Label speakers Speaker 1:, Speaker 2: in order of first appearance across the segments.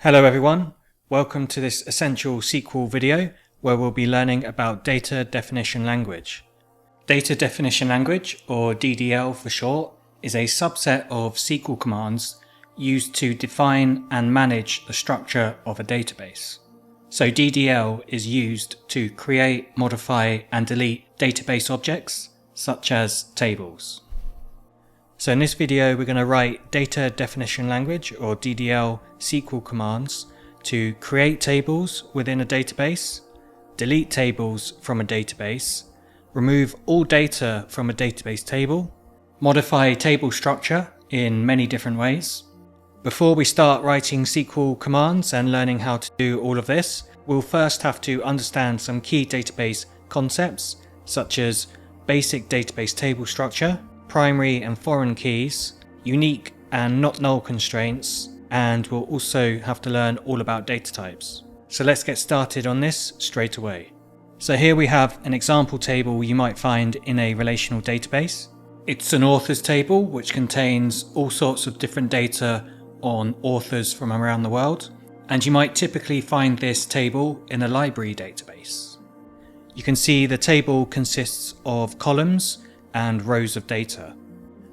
Speaker 1: Hello everyone, welcome to this essential SQL video where we'll be learning about Data Definition Language. Data Definition Language, or DDL for short, is a subset of SQL commands used to define and manage the structure of a database. So DDL is used to create, modify and delete database objects such as tables. So in this video we're going to write Data Definition Language or DDL SQL commands to create tables within a database, delete tables from a database, remove all data from a database table, modify table structure in many different ways. Before we start writing SQL commands and learning how to do all of this, we'll first have to understand some key database concepts such as basic database table structure, primary and foreign keys, unique and not null constraints, and we'll also have to learn all about data types. So let's get started on this straight away. So here we have an example table you might find in a relational database. It's an authors table which contains all sorts of different data on authors from around the world, and you might typically find this table in a library database. You can see the table consists of columns and rows of data.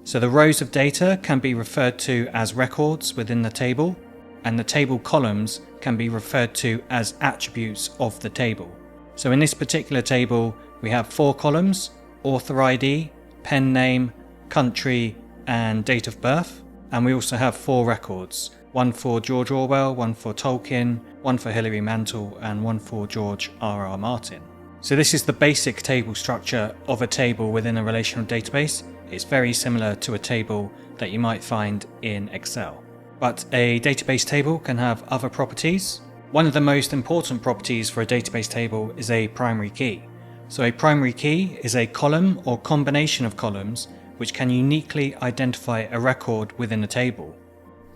Speaker 1: So the rows of data can be referred to as records within the table, and the table columns can be referred to as attributes of the table. So in this particular table we have 4 columns: author ID, pen name, country and date of birth, and we also have 4 records, one for George Orwell, one for Tolkien, one for Hilary Mantel and one for George R.R. Martin. So this is the basic table structure of a table within a relational database. It's very similar to a table that you might find in Excel. But a database table can have other properties. One of the most important properties for a database table is a primary key. So a primary key is a column or combination of columns which can uniquely identify a record within a table.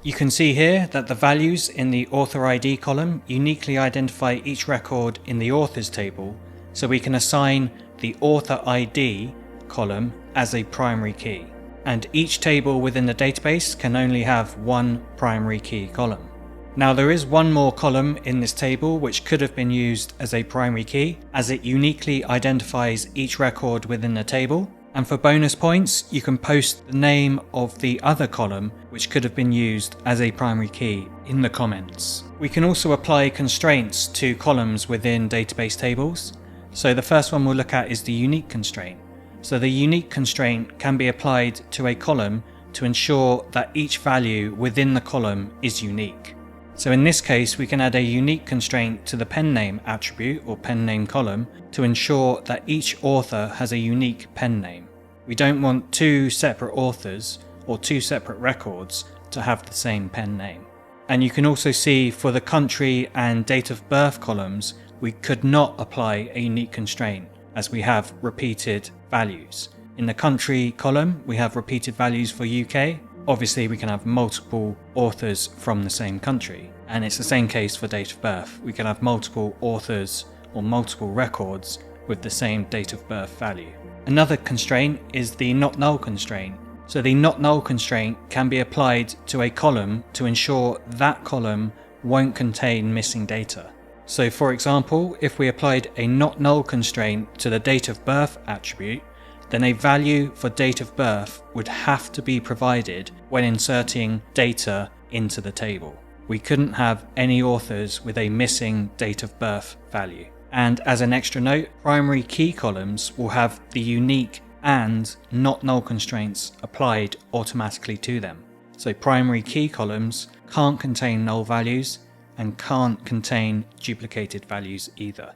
Speaker 1: You can see here that the values in the author ID column uniquely identify each record in the authors table, so we can assign the author ID column as a primary key. And each table within the database can only have one primary key column. Now there is one more column in this table which could have been used as a primary key, as it uniquely identifies each record within the table. And for bonus points, you can post the name of the other column which could have been used as a primary key in the comments. We can also apply constraints to columns within database tables. So the first one we'll look at is the unique constraint. So the unique constraint can be applied to a column to ensure that each value within the column is unique. So in this case, we can add a unique constraint to the pen name attribute or pen name column to ensure that each author has a unique pen name. We don't want 2 separate authors or 2 separate records to have the same pen name. And you can also see for the country and date of birth columns, we could not apply a unique constraint as we have repeated values. In the country column, we have repeated values for UK. Obviously, we can have multiple authors from the same country. And it's the same case for date of birth. We can have multiple authors or multiple records with the same date of birth value. Another constraint is the not null constraint. So the not null constraint can be applied to a column to ensure that column won't contain missing data. So for example, if we applied a not null constraint to the date of birth attribute, then a value for date of birth would have to be provided when inserting data into the table. We couldn't have any authors with a missing date of birth value. And as an extra note, primary key columns will have the unique and not null constraints applied automatically to them. So primary key columns can't contain null values and can't contain duplicated values either.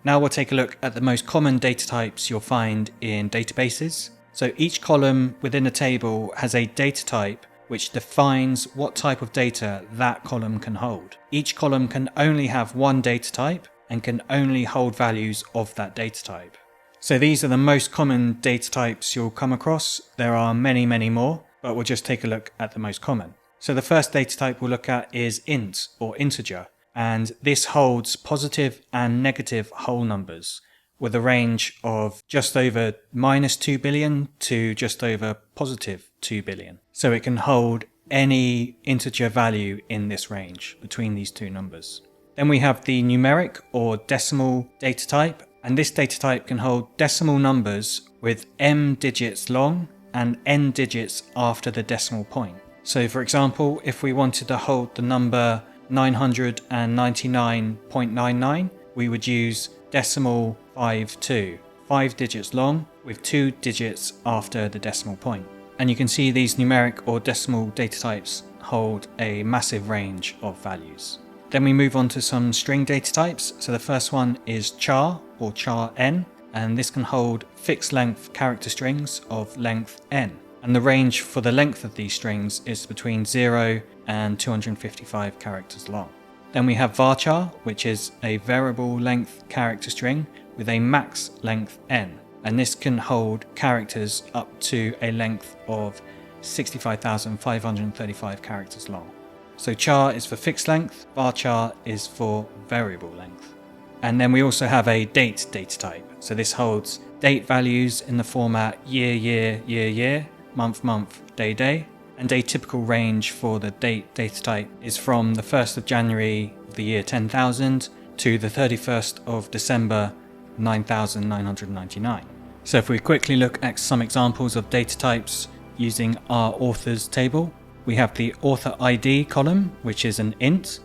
Speaker 1: Now we'll take a look at the most common data types you'll find in databases. So each column within a table has a data type which defines what type of data that column can hold. Each column can only have one data type and can only hold values of that data type. So these are the most common data types you'll come across. There are many, many more, but we'll just take a look at the most common. So the first data type we'll look at is int or integer, and this holds positive and negative whole numbers with a range of just over -2 billion to just over +2 billion. So it can hold any integer value in this range between these two numbers. Then we have the numeric or decimal data type, and this data type can hold decimal numbers with m digits long and n digits after the decimal point. So for example, if we wanted to hold the number 999.99, we would use decimal 52, 5 digits long with 2 digits after the decimal point. And you can see these numeric or decimal data types hold a massive range of values. Then we move on to some string data types. So the first one is char or char n, and this can hold fixed length character strings of length n. And the range for the length of these strings is between 0 and 255 characters long. Then we have varchar, which is a variable length character string with a max length n. And this can hold characters up to a length of 65,535 characters long. So char is for fixed length, varchar is for variable length. And then we also have a date data type. So this holds date values in the format year, year, year, year, month, month, day, day. And a typical range for the date data type is from the 1st of January of the year 10,000 to the 31st of December 9,999. So if we quickly look at some examples of data types using our authors table, we have the author ID column, which is an int,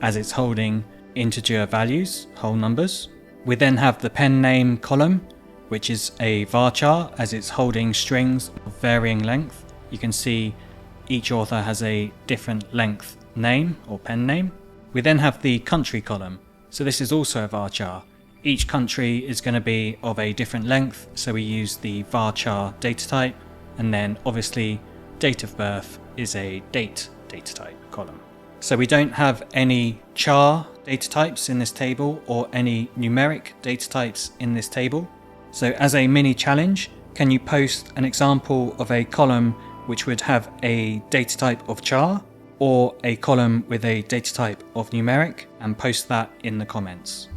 Speaker 1: as it's holding integer values, whole numbers. We then have the pen name column, which is a varchar, as it's holding strings of varying length. You can see each author has a different length name or pen name. We then have the country column. So this is also a varchar. Each country is going to be of a different length, so we use the varchar data type, and then obviously date of birth is a date data type column. So we don't have any char data types in this table or any numeric data types in this table. So as a mini challenge, can you post an example of a column which would have a data type of char or a column with a data type of numeric, and post that in the comments.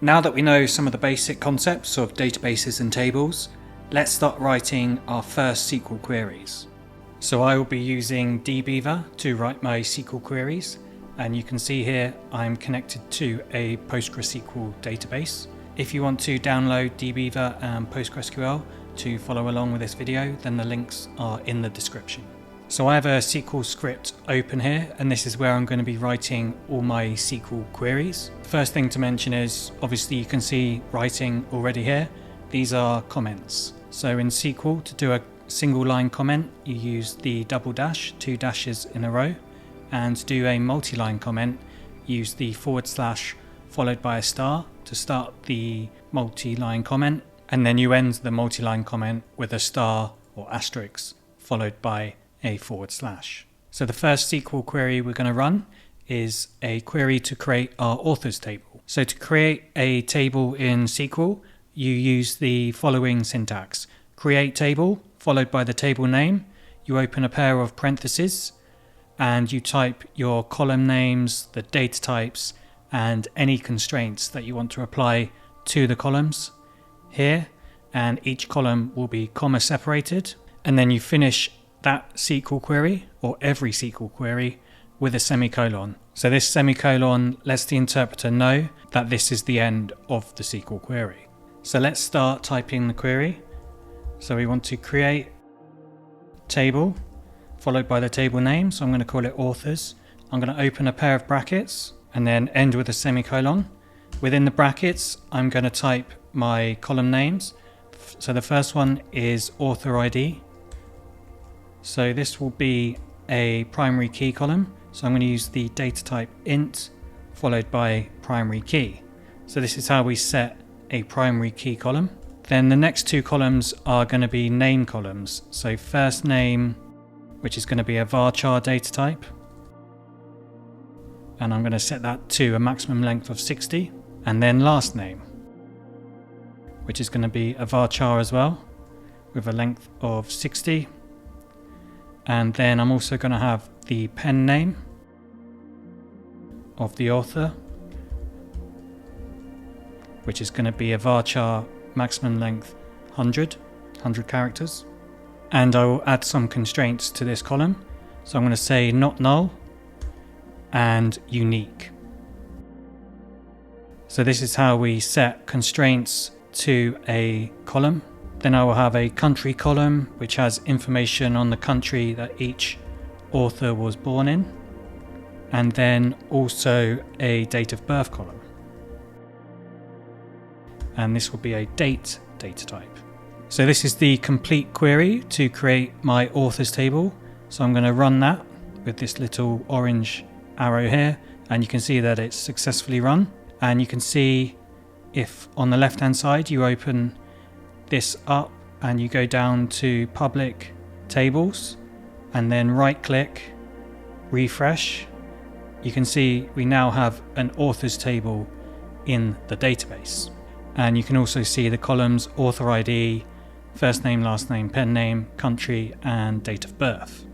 Speaker 1: Now that we know some of the basic concepts of databases and tables, let's start writing our first SQL queries. So I will be using dbeaver to write my SQL queries, and you can see here I'm connected to a PostgresQL database. If you want to download dbeaver and PostgresQL to follow along with this video, then the links are in the description. So I have a SQL script open here, and this is where I'm going to be writing all my SQL queries. First thing to mention is, obviously you can see writing already here, these are comments. So in SQL, to do a single line comment, you use the double dash, 2 dashes in a row, and to do a multi-line comment, use the / followed by a star to start the multi-line comment, and then you end the multi-line comment with a star or asterisk followed by a /. So the first SQL query we're going to run is a query to create our authors table. So to create a table in SQL, you use the following syntax: create table followed by the table name. You open a pair of parentheses and you type your column names, the data types, and any constraints that you want to apply to the columns here, and each column will be comma separated. And then you finish that SQL query, or every SQL query, with a semicolon. So this semicolon lets the interpreter know that this is the end of the SQL query. So let's start typing the query. So we want to create table followed by the table name, so I'm going to call it authors. I'm going to open a pair of brackets and then end with a semicolon. Within the brackets, I'm going to type my column names. So the first one is author ID. So this will be a primary key column. So I'm going to use the data type int followed by primary key. So this is how we set a primary key column. Then the next two columns are going to be name columns. So first name, which is going to be a varchar data type. And I'm going to set that to a maximum length of 60. And then last name, which is going to be a varchar as well, with a length of 60. And then I'm also going to have the pen name of the author, which is going to be a varchar maximum length 100 characters. And I will add some constraints to this column. So I'm going to say not null and unique. So this is how we set constraints to a column. Then I will have a country column which has information on the country that each author was born in, and then also a date of birth column. And this will be a date data type. So this is the complete query to create my authors table. So I'm going to run that with this little orange arrow here, and you can see that it's successfully run. And you can see if on the left hand side you open this up and you go down to public tables and then right click, refresh, you can see we now have an authors table in the database. And you can also see the columns author ID, first name, last name, pen name, country, and date of birth.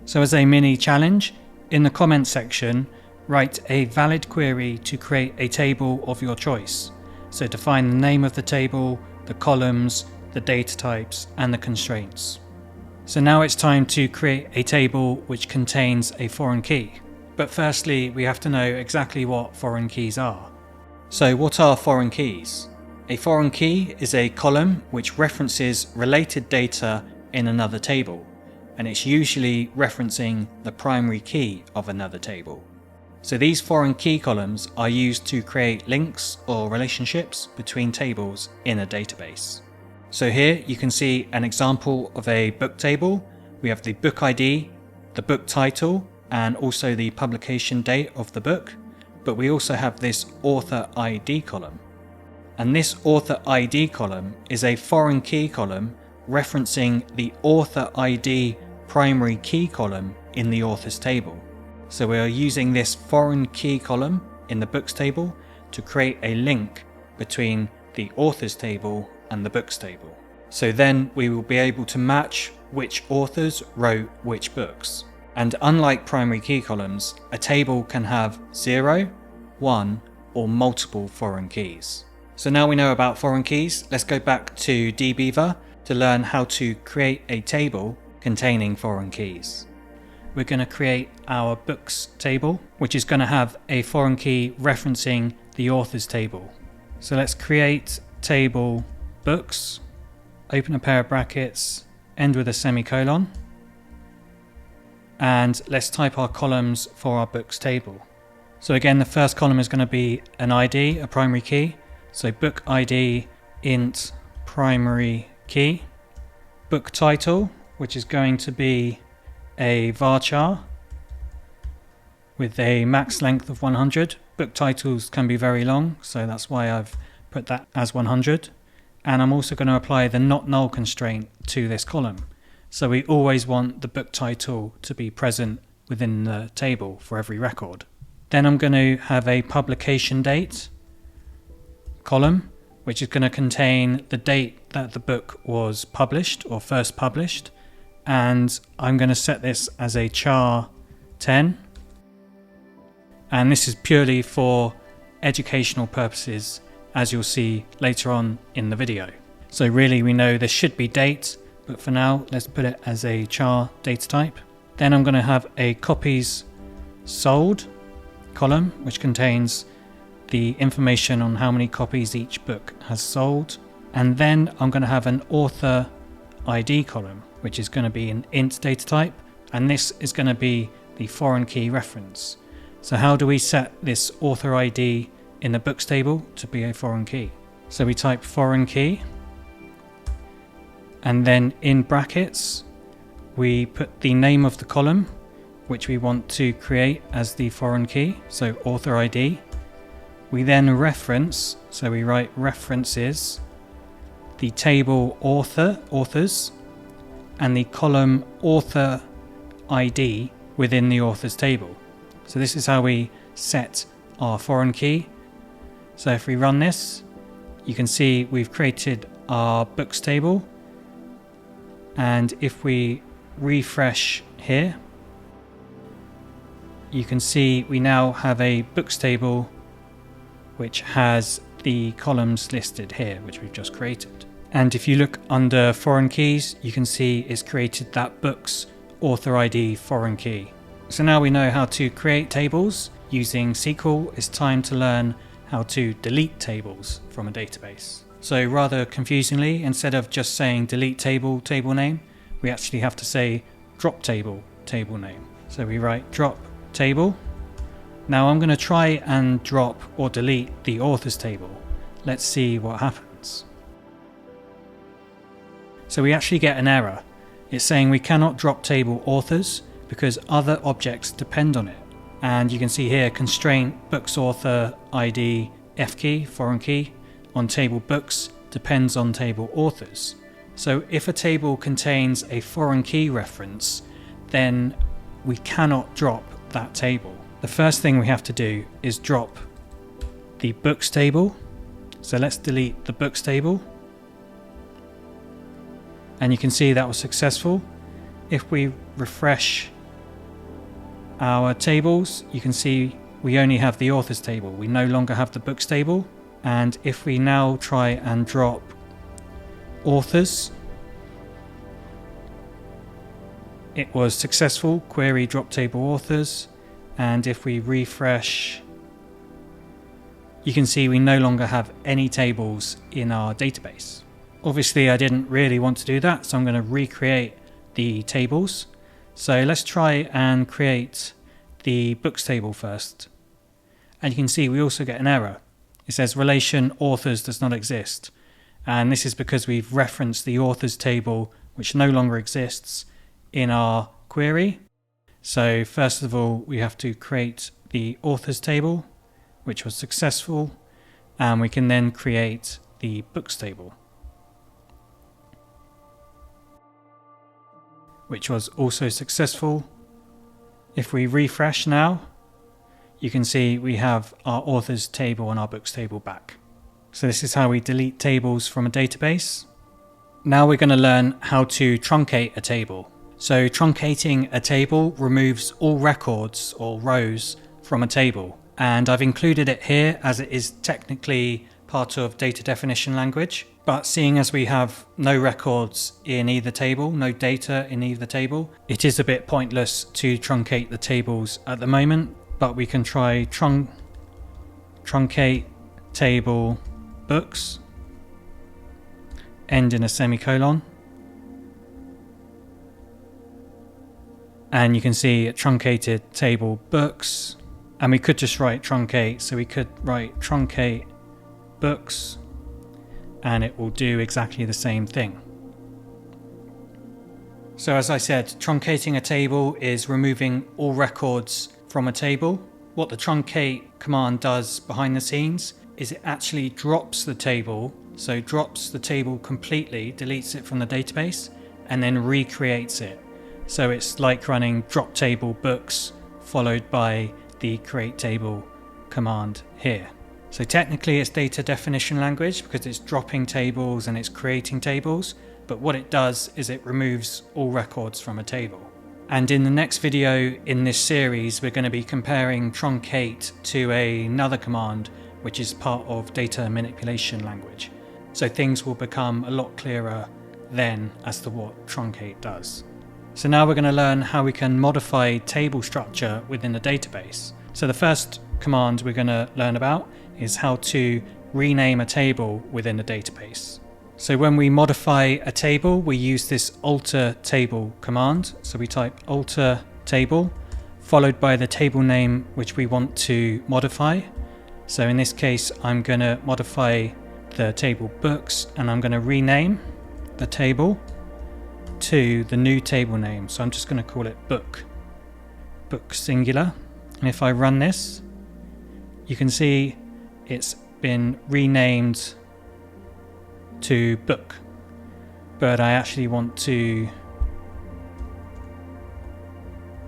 Speaker 1: So as a mini challenge, in the comments section, write a valid query to create a table of your choice. So define the name of the table, the columns, the data types, and the constraints. So now it's time to create a table which contains a foreign key. But firstly, we have to know exactly what foreign keys are. So what are foreign keys? A foreign key is a column which references related data in another table, and it's usually referencing the primary key of another table. So these foreign key columns are used to create links or relationships between tables in a database. So here you can see an example of a book table. We have the book ID, the book title, and also the publication date of the book, but we also have this author ID column. And this author ID column is a foreign key column referencing the author ID primary key column in the authors table. So we are using this foreign key column in the books table to create a link between the authors table and the books table. So then we will be able to match which authors wrote which books. And unlike primary key columns, a table can have 0, 1, or multiple foreign keys. So now we know about foreign keys, let's go back to dbeaver to learn how to create a table containing foreign keys. We're going to create our books table, which is going to have a foreign key referencing the authors table. So let's create table books, open a pair of brackets, end with a semicolon, and let's type our columns for our books table. So again, the first column is going to be an ID, a primary key. So book ID int primary key. Book title, which is going to be a varchar with a max length of 100. Book titles can be very long, so that's why I've put that as 100. And I'm also going to apply the not null constraint to this column. So we always want the book title to be present within the table for every record. Then I'm going to have a publication date column, which is going to contain the date that the book was published or first published. And I'm going to set this as a char 10. And this is purely for educational purposes, as you'll see later on in the video. So really we know this should be date, but for now let's put it as a char data type. Then I'm going to have a copies sold column, which contains the information on how many copies each book has sold. And then I'm going to have an author ID column, which is going to be an int data type, and this is going to be the foreign key reference. So how do we set this author ID in the books table to be a foreign key? So we type foreign key, and then in brackets we put the name of the column which we want to create as the foreign key, so author ID. We then reference, so we write references, the table authors, and the column author ID within the authors table. So this is how we set our foreign key. So if we run this, you can see we've created our books table, and if we refresh here, you can see we now have a books table which has the columns listed here, which we've just created. And if you look under foreign keys, you can see it's created that books author ID foreign key. So now we know how to create tables using SQL. It's time to learn how to delete tables from a database. So rather confusingly, instead of just saying delete table, table name, we actually have to say drop table, table name. So we write drop table. Now I'm going to try and drop or delete the authors table. Let's see what happens. So we actually get an error. It's saying we cannot drop table authors because other objects depend on it. And you can see here constraint books author ID F key, foreign key, on table books depends on table authors. So if a table contains a foreign key reference, then we cannot drop that table. The first thing we have to do is drop the books table. So let's delete the books table. And you can see that was successful. If we refresh our tables, you can see we only have the authors table. We no longer have the books table. And if we now try and drop authors, it was successful. Query drop table authors. And if we refresh, you can see we no longer have any tables in our database. Obviously, I didn't really want to do that, so I'm going to recreate the tables. So let's try and create the books table first. And you can see we also get an error. It says relation authors does not exist. And this is because we've referenced the authors table, which no longer exists in our query. So first of all, we have to create the authors table, which was successful. And we can then create the books table, which was also successful. If we refresh now, you can see we have our authors table and our books table back. So this is how we delete tables from a database. Now we're going to learn how to truncate a table. So truncating a table removes all records or rows from a table. And I've included it here as it is technically part of data definition language. But seeing as we have no records in either table, no data in either table, it is a bit pointless to truncate the tables at the moment. But we can try truncate table books, end in a semicolon. And you can see a truncated table books. And we could just write truncate. So we could write truncate books, and it will do exactly the same thing. So as I said, truncating a table is removing all records from a table. What the truncate command does behind the scenes is it actually drops the table, so drops the table completely, deletes it from the database, and then recreates it. So it's like running drop table books followed by the create table command here. So technically it's data definition language because it's dropping tables and it's creating tables, but what it does is it removes all records from a table. And in the next video in this series, we're going to be comparing truncate to another command which is part of data manipulation language. So things will become a lot clearer then as to what truncate does. So now we're going to learn how we can modify table structure within a database. So the first command we're going to learn about is how to rename a table within a database. So when we modify a table, we use this alter table command. So we type alter table followed by the table name which we want to modify. So in this case, I'm going to modify the table books and I'm going to rename the table to the new table name. So I'm just going to call it book singular. And if I run this, you can see it's been renamed to book, but I actually want to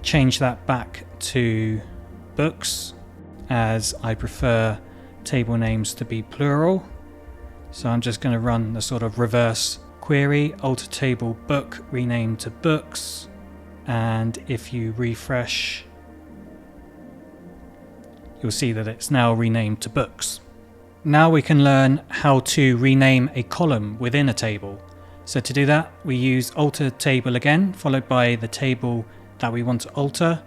Speaker 1: change that back to books as I prefer table names to be plural. So I'm just going to run the sort of reverse query, alter table book, rename to books, and if you refresh, you'll see that it's now renamed to books. Now we can learn how to rename a column within a table. So to do that, we use alter table again, followed by the table that we want to alter,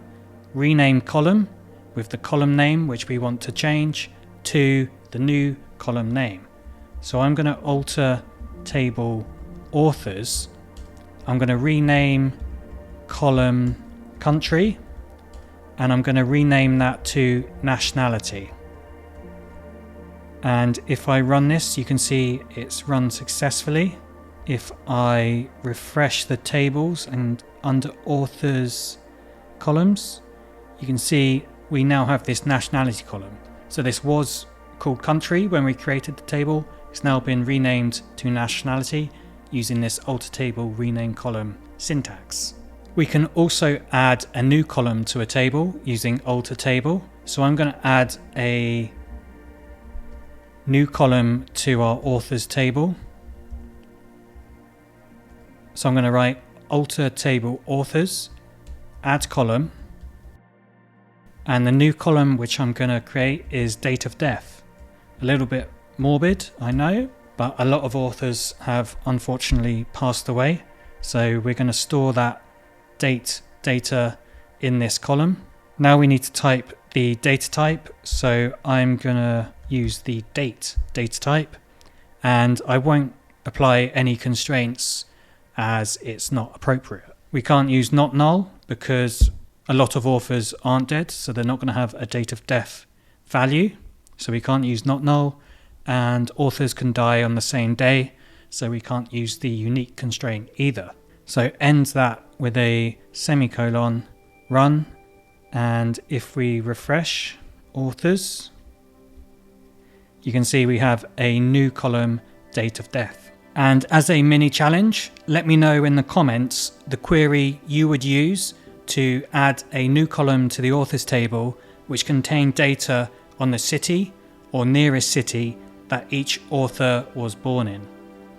Speaker 1: rename column with the column name which we want to change to the new column name. So I'm going to alter table authors. I'm going to rename column country, and I'm going to rename that to nationality. And if I run this, you can see it's run successfully. If I refresh the tables and under authors columns, you can see we now have this nationality column. So this was called country when we created the table. It's now been renamed to nationality using this alter table rename column syntax. We can also add a new column to a table using alter table. So I'm going to add a new column to our authors table. So I'm going to write alter table authors, add column, and the new column which I'm going to create is date of death. A little bit morbid, I know, but a lot of authors have unfortunately passed away. So we're going to store that data in this column. Now we need to type the data type. So I'm going to use the date data type, and I won't apply any constraints as it's not appropriate. We can't use not null because a lot of authors aren't dead, so they're not going to have a date of death value. So we can't use not null, and authors can die on the same day, so we can't use the unique constraint either. So end that with a semicolon, run, and if we refresh authors, you can see we have a new column, date of death. And as a mini challenge, let me know in the comments the query you would use to add a new column to the authors table which contained data on the city or nearest city that each author was born in.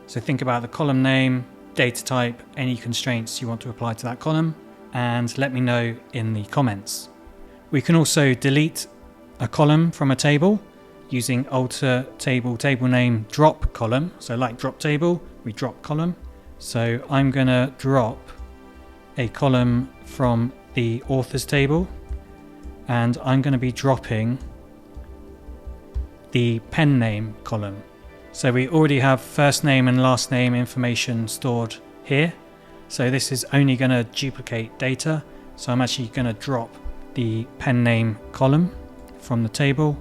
Speaker 1: So think about the column name, data type, any constraints you want to apply to that column, and let me know in the comments. We can also delete a column from a table using alter table name drop column. So like drop table, we drop column. So I'm going to drop a column from the authors table, and I'm going to be dropping the pen name column. So we already have first name and last name information stored here. So this is only going to duplicate data. So I'm actually going to drop the pen name column from the table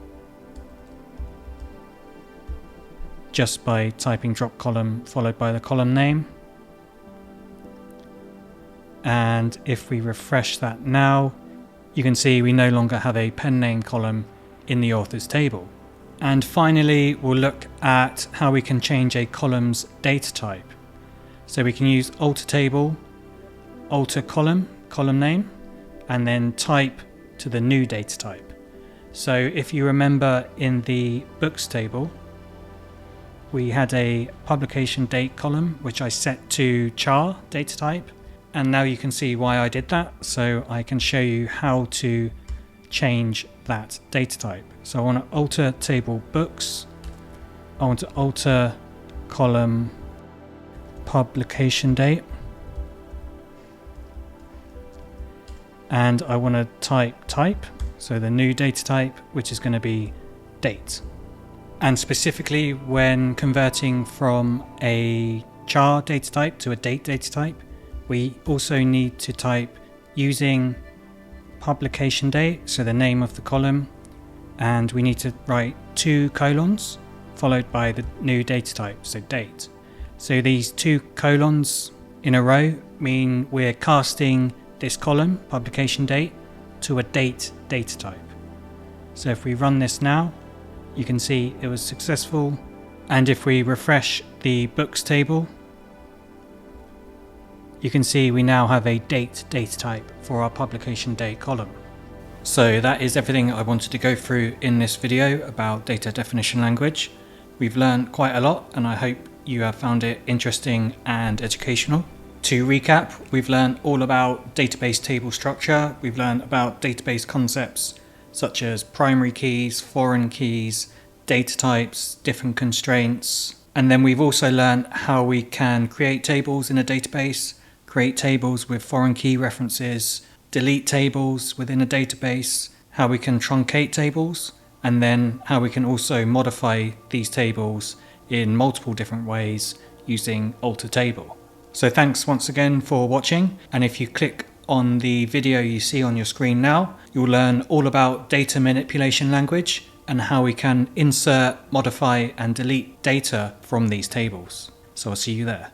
Speaker 1: just by typing drop column followed by the column name. And if we refresh that now, you can see we no longer have a pen name column in the authors table. And finally, we'll look at how we can change a column's data type. So we can use alter table, alter column name, and then type to the new data type. So if you remember in the books table, we had a publication date column, which I set to char data type. And now you can see why I did that. So I can show you how to change that data type. So I want to alter table books. I want to alter column publication date. And I want to type. So the new data type, which is going to be date. And specifically when converting from a char data type to a date data type, we also need to type using publication date, so the name of the column, and we need to write 2 colons followed by the new data type, so date. So these 2 colons in a row mean we're casting this column, publication date, to a date data type. So if we run this now, you can see it was successful. And if we refresh the books table, you can see we now have a date data type for our publication date column. So that is everything I wanted to go through in this video about data definition language. We've learned quite a lot, and I hope you have found it interesting and educational. To recap, we've learned all about database table structure. We've learned about database concepts such as primary keys, foreign keys, data types, different constraints, And then we've also learned how we can create tables in a database, create tables with foreign key references, delete tables within a database, how we can truncate tables, and then how we can also modify these tables in multiple different ways using alter table. So thanks once again for watching, and if you click on the video you see on your screen now, you'll learn all about data manipulation language and how we can insert, modify and delete data from these tables. So I'll see you there.